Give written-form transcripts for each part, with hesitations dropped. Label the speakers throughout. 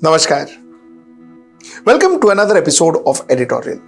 Speaker 1: Namaskar. Welcome to another episode of Editorial.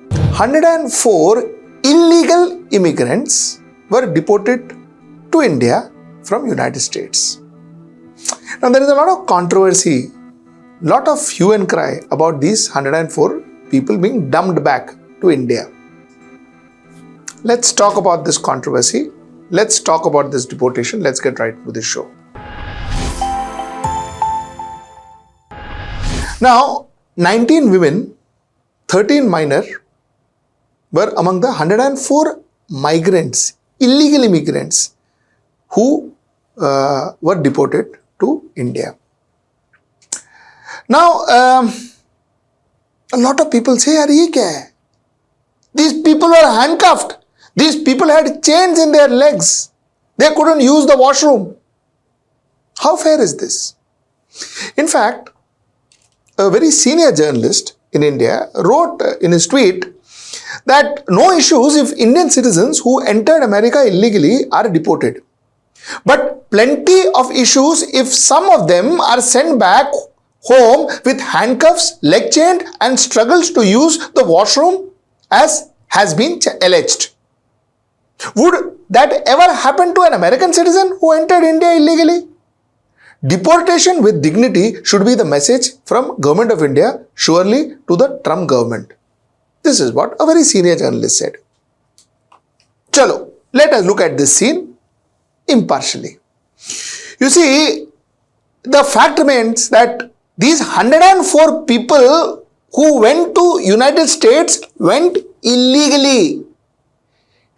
Speaker 1: 104 illegal immigrants were deported to India from United States. Now there is a lot of controversy, lot of hue and cry about these 104 people being dumped back to India. Let's talk about this controversy. Let's talk about this deportation. Let's get right to the show. Now, 19 women, 13 minor were among the 104 migrants, illegal immigrants who were deported to India. Now, a lot of people say, "Yaar, ye kya hai? These people were handcuffed. These people had chains in their legs. They couldn't use the washroom." How fair is this? In fact, a very senior journalist in India wrote in his tweet that no issues if Indian citizens who entered America illegally are deported. But plenty of issues if some of them are sent back home with handcuffs, leg chained, and struggles to use the washroom as has been alleged. Would that ever happen to an American citizen who entered India illegally? Deportation with dignity should be the message from Government of India, surely to the Trump government. This is what a very senior journalist said. Chalo, let us look at this scene impartially. You see, the fact remains that these 104 people who went to United States went illegally.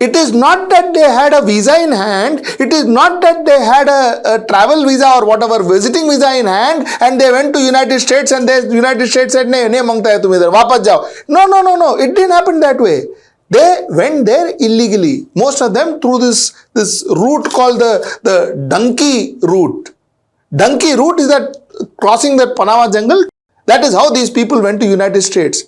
Speaker 1: It is not that they had a visa in hand, it is not that they had a travel visa or whatever, visiting visa in hand, and they went to United States and the United States said, nahi mangta hai tum idhar, wapas jao. No, it didn't happen that way. They went there illegally. Most of them through this route called the donkey route. Donkey route is that crossing the Panama jungle. That is how these people went to United States.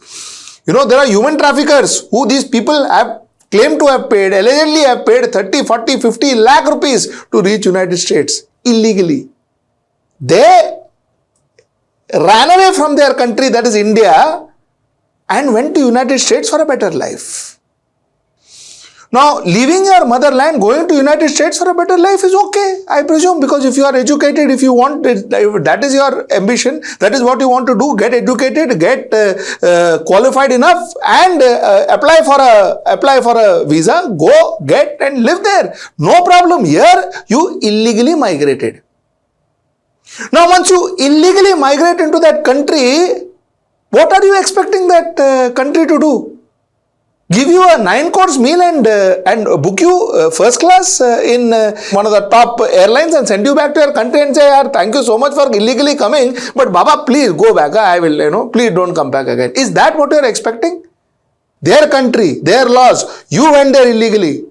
Speaker 1: You know, there are human traffickers who these people have claim to have paid, allegedly have paid 30, 40, 50 lakh rupees to reach United States illegally. They ran away from their country, that is India, and went to United States for a better life. Now, leaving your motherland, going to United States for a better life is okay, I presume, because if you are educated, if you want, that is your ambition, that is what you want to do, get educated, get qualified enough and apply for a visa, go get and live there. No problem. Here, you illegally migrated. Now, once you illegally migrate into that country, what are you expecting that country to do? Give you a 9-course meal and book you first class in one of the top airlines and send you back to your country and say, "Yaar, thank you so much for illegally coming, but Baba, please go back. I will, please don't come back again." Is that what you are expecting? Their country, their laws, you went there illegally.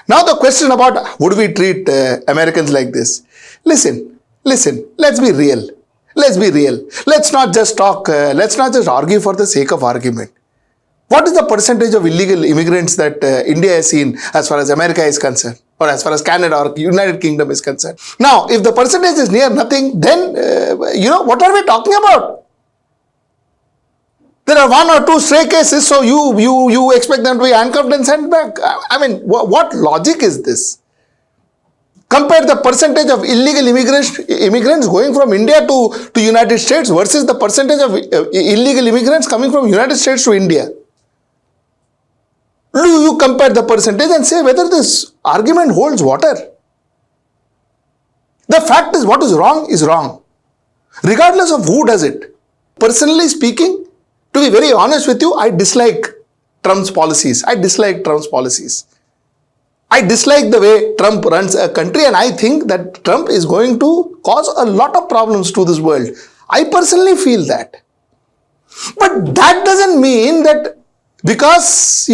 Speaker 1: Now the question about would we treat Americans like this? Listen, let's be real. Let's not just talk, let's not just argue for the sake of argument. What is the percentage of illegal immigrants that India has seen as far as America is concerned, or as far as Canada or United Kingdom is concerned? Now, if the percentage is near nothing, then, what are we talking about? There are 1 or 2 stray cases, so you expect them to be handcuffed and sent back. I mean, what logic is this? Compare the percentage of illegal immigrants going from India to United States versus the percentage of illegal immigrants coming from United States to India. Do you compare the percentage and say whether this argument holds water? The fact is, what is wrong, regardless of who does it. Personally speaking, to be very honest with you, I dislike Trump's policies. I dislike the way Trump runs a country, and I think that Trump is going to cause a lot of problems to this world. I personally feel that. But that doesn't mean that because,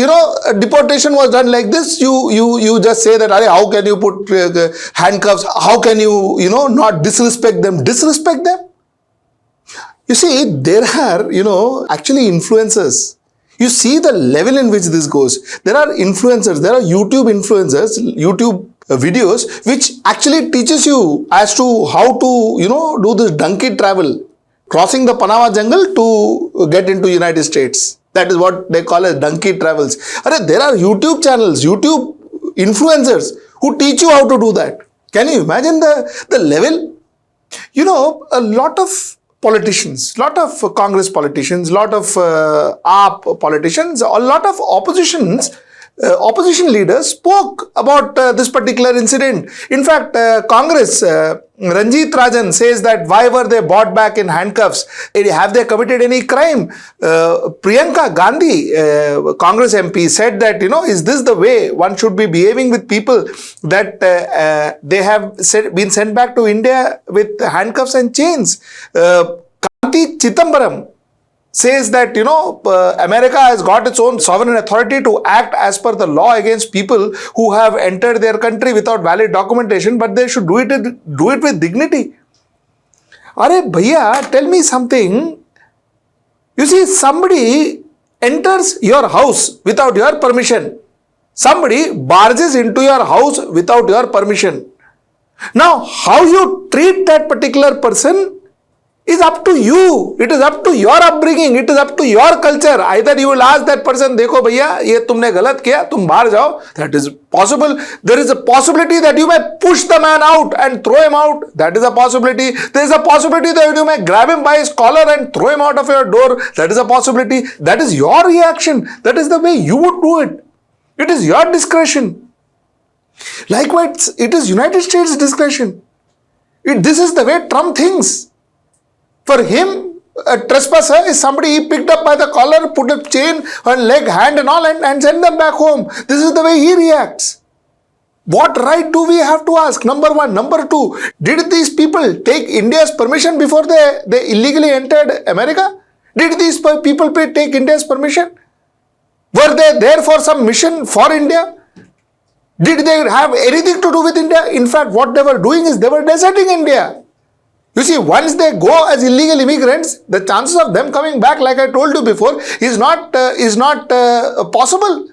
Speaker 1: deportation was done like this, you just say that, how can you put handcuffs? How can you, not disrespect them? Disrespect them? You see, there are, actually influencers. You see the level in which this goes. There are influencers, there are YouTube influencers, YouTube videos which actually teaches you as to how to, do this donkey travel, crossing the Panama jungle to get into United States. That is what they call as donkey travels. There are YouTube channels, YouTube influencers who teach you how to do that. Can you imagine the level? A lot of politicians, lot of Congress politicians, lot of AAP politicians, a lot of opposition leaders spoke about this particular incident. In fact, Congress, Ranjit Rajan says that why were they brought back in handcuffs? Have they committed any crime? Priyanka Gandhi, Congress MP, said that, is this the way one should be behaving with people that they have been sent back to India with handcuffs and chains? Kanti Chidambaram says that, America has got its own sovereign authority to act as per the law against people who have entered their country without valid documentation, but they should do it with dignity. Arey bhaiya, tell me something. You see, somebody enters your house without your permission. Somebody barges into your house without your permission. Now, how you treat that particular person is up to you. It is up to your upbringing. It is up to your culture. Either you will ask that person, देखो भैया ये तुमने गलत किया, तुम बाहर जाओ. That is possible. There is a possibility that you may push the man out and throw him out. That is a possibility. There is a possibility that you may grab him by his collar and throw him out of your door. That is a possibility. That is your reaction. That is the way you would do it. It is your discretion. Likewise, it is United States discretion. This is the way Trump thinks. For him, a trespasser is somebody he picked up by the collar, put a chain on leg, hand and all and send them back home. This is the way he reacts. What right do we have to ask? Number one. Number two, did these people take India's permission before they illegally entered America? Did these people take India's permission? Were they there for some mission for India? Did they have anything to do with India? In fact, what they were doing is they were deserting India. You see, once they go as illegal immigrants, the chances of them coming back, like I told you before, is not possible.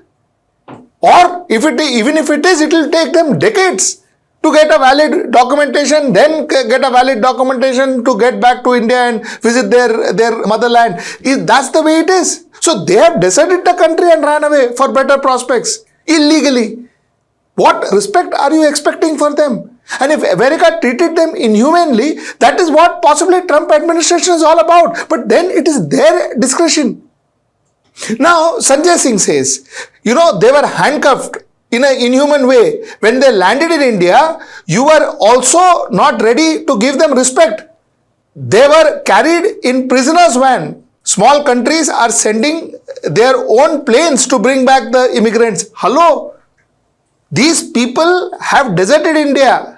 Speaker 1: Or even if it is, it will take them decades to get a valid documentation, then get a valid documentation to get back to India and visit their motherland. That's the way it is. So they have deserted the country and ran away for better prospects illegally. What respect are you expecting for them? And if America treated them inhumanely, that is what possibly Trump administration is all about. But then it is their discretion. Now, Sanjay Singh says, they were handcuffed in an inhuman way. When they landed in India, you were also not ready to give them respect. They were carried in prisoners' van. Small countries are sending their own planes to bring back the immigrants. Hello? These people have deserted India.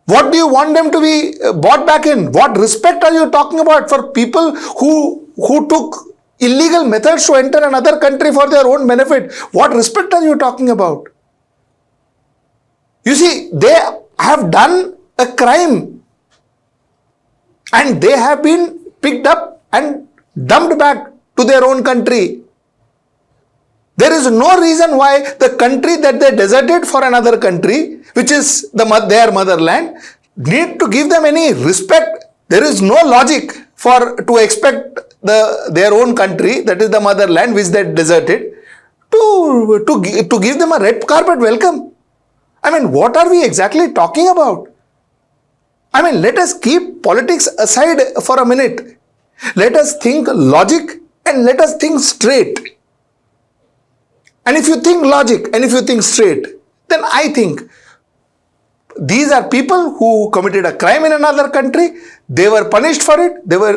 Speaker 1: What do you want them to be brought back in? What respect are you talking about for people who took illegal methods to enter another country for their own benefit? What respect are you talking about? You see, they have done a crime and they have been picked up and dumped back to their own country. There is no reason why the country that they deserted for another country, which is their motherland, need to give them any respect. There is no logic to expect their own country, that is the motherland which they deserted, to give them a red carpet welcome. What are we exactly talking about? Let us keep politics aside for a minute. Let us think logic and let us think straight. And if you think logic and if you think straight, then I think these are people who committed a crime in another country. They were punished for it. They were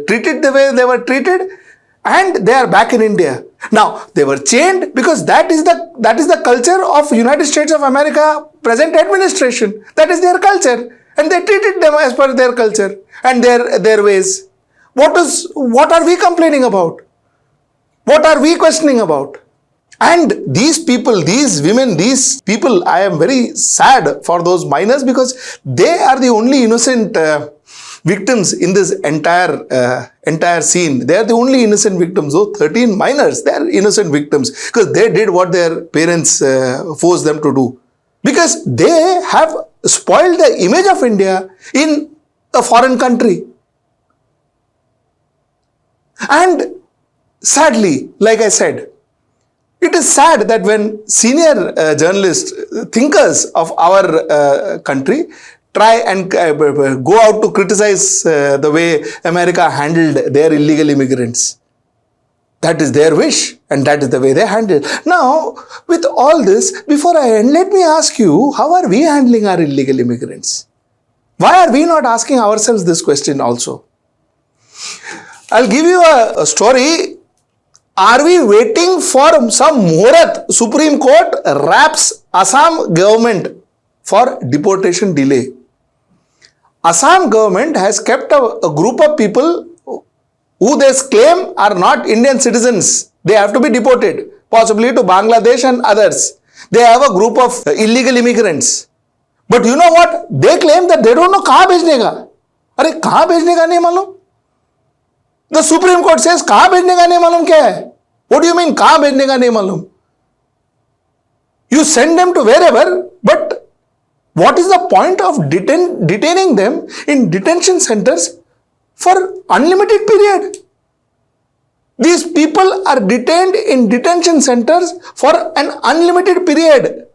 Speaker 1: treated the way they were treated, and they are back in India. Now, they were chained because that is the culture of United States of America present administration. That is their culture, and they treated them as per their culture and their ways. What are we complaining about? What are we questioning about? And these people, these women, these people, I am very sad for those minors because they are the only innocent victims in this entire scene. They are the only innocent victims. Those 13 minors, they are innocent victims because they did what their parents forced them to do. because they have spoiled the image of India in a foreign country. And sadly, like I said, it is sad that when senior journalists, thinkers of our country try and go out to criticize the way America handled their illegal immigrants. That is their wish and that is the way they handle. Now, with all this, before I end, let me ask you, how are we handling our illegal immigrants? Why are we not asking ourselves this question also? I'll give you a story. Are we waiting for some Muhurat? Supreme Court wraps Assam government for deportation delay. Assam government has kept a group of people who they claim are not Indian citizens. They have to be deported, possibly to Bangladesh and others. They have a group of illegal immigrants. But you know what? They claim that they don't know kahan bhejne ka. Arey kahan bhejne ka nahi malum? The Supreme Court says kahan bhejne ka nahi malum kya hai? What do you mean kahan bhejne ka nahi malum? You send them to wherever, but what is the point of detaining them in detention centers for unlimited period? These people are detained in detention centers for an unlimited period.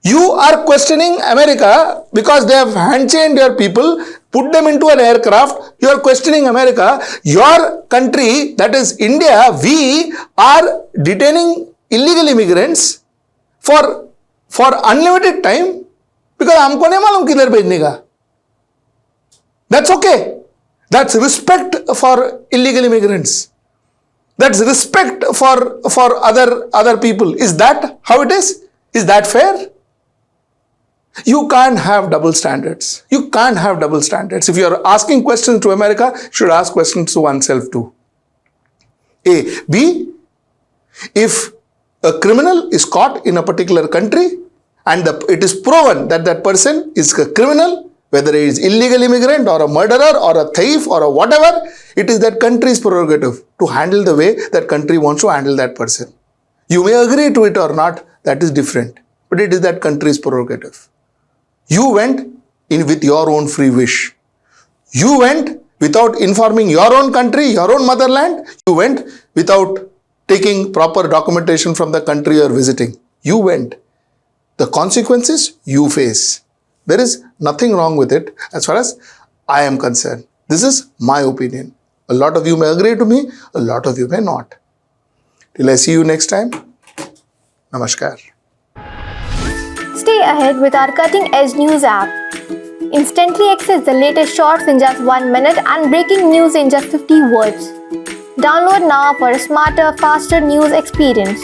Speaker 1: You are questioning America because they have hand-chained your people, put them into an aircraft. You are questioning America. Your country, that is India, we are detaining illegal immigrants for unlimited time because हमको नहीं मालूम किधर भेजने का. That's okay. That's respect for illegal immigrants. That's respect for other people. Is that how it is? Is that fair? You can't have double standards. You can't have double standards. If you are asking questions to America, you should ask questions to oneself too. A. B. If a criminal is caught in a particular country and it is proven that that person is a criminal, whether he is illegal immigrant or a murderer or a thief or a whatever, it is that country's prerogative to handle the way that country wants to handle that person. You may agree to it or not, that is different, but it is that country's prerogative. You went in with your own free wish. You went without informing your own country, your own motherland. You went without taking proper documentation from the country you are visiting. You went. The consequences you face. There is nothing wrong with it as far as I am concerned. This is my opinion. A lot of you may agree to me, a lot of you may not. Till I see you next time, Namaskar.
Speaker 2: Stay ahead with our cutting-edge news app. Instantly access the latest shorts in just 1 minute and breaking news in just 50 words. Download now for a smarter, faster news experience.